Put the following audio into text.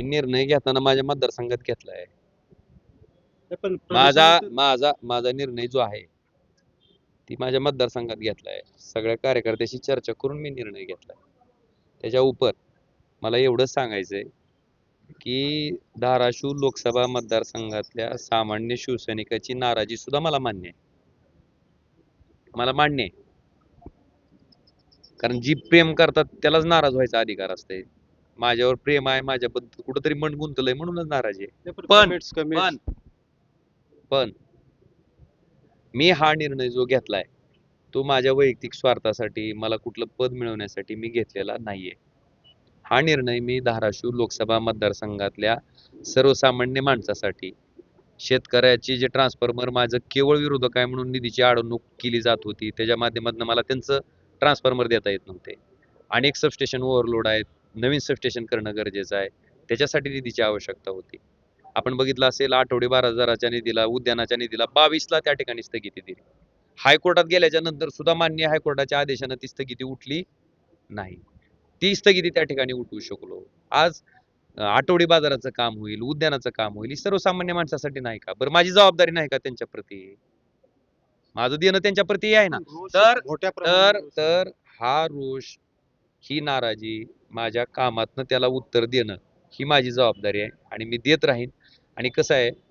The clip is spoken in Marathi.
मी निर्णय घेताना माझ्या मतदारसंघात घेतलाय. पण माझा प्रदेशाने माझा माझा निर्णय जो आहे ती माझ्या मतदारसंघात घेतलाय. सगळ्या कार्यकर्त्याशी चर्चा करून मी निर्णय घेतलाय. त्याच्या उपर मला एवढंच सांगायचंय की धाराशिव लोकसभा मतदारसंघातल्या सामान्य शिवसैनिकाची नाराजी सुद्धा मला मान्य आहे. मला मान्य आहे. कारण जी प्रेम करतात त्यालाच नाराज व्हायचा अधिकार असते. माझ्यावर प्रेम आहे, माझ्याबद्दल कुठंतरी मन गुंतलंय म्हणूनच नाराजी आहे. पण पण पण मी हा निर्णय जो घेतलाय तो माझ्या वैयक्तिक स्वार्थासाठी, मला कुठलं पद मिळवण्यासाठी मी घेतलेला नाहीये. हा निर्णय मी धाराशिव लोकसभा मतदारसंघातल्या सर्वसामान्य माणसासाठी, शेतकऱ्याची जे ट्रान्सफॉर्मर माझं केवळ विरोधक आहे म्हणून निधीची अडवणूक केली जात होती, त्याच्या माध्यमातून मला त्यांचं ट्रान्सफॉर्मर देता येत नव्हते. अनेक सबस्टेशन ओव्हरलोड आहेत, नवीन सबस्टेशन करणं गरजेचं आहे, त्याच्यासाठी निधीची आवश्यकता होती. आपण बघितलं असेल आठवडे बाजाराच्या निधीला, उद्यानाच्या निधीला 22ला त्या ठिकाणी स्थगिती दिली. हायकोर्टात गेल्याच्या नंतर सुद्धा मान्य हायकोर्टाच्या आदेशानं ती स्थगिती उठली नाही. ती स्थगिती त्या ठिकाणी उठवू शकलो. आज आठवडी बाजाराचं काम होईल, उद्यानाचं काम होईल, ही सर्वसामान्य माणसासाठी नाही का? बरं माझी जबाबदारी नाही का त्यांच्या प्रती? माझं देणं त्यांच्या प्रती आहे ना. तर तर तर हा रोष, ही नाराजी, माझ्या कामातनं त्याला उत्तर देणं ही माझी जबाबदारी आहे आणि मी देत राहीन. आणि कसं आहे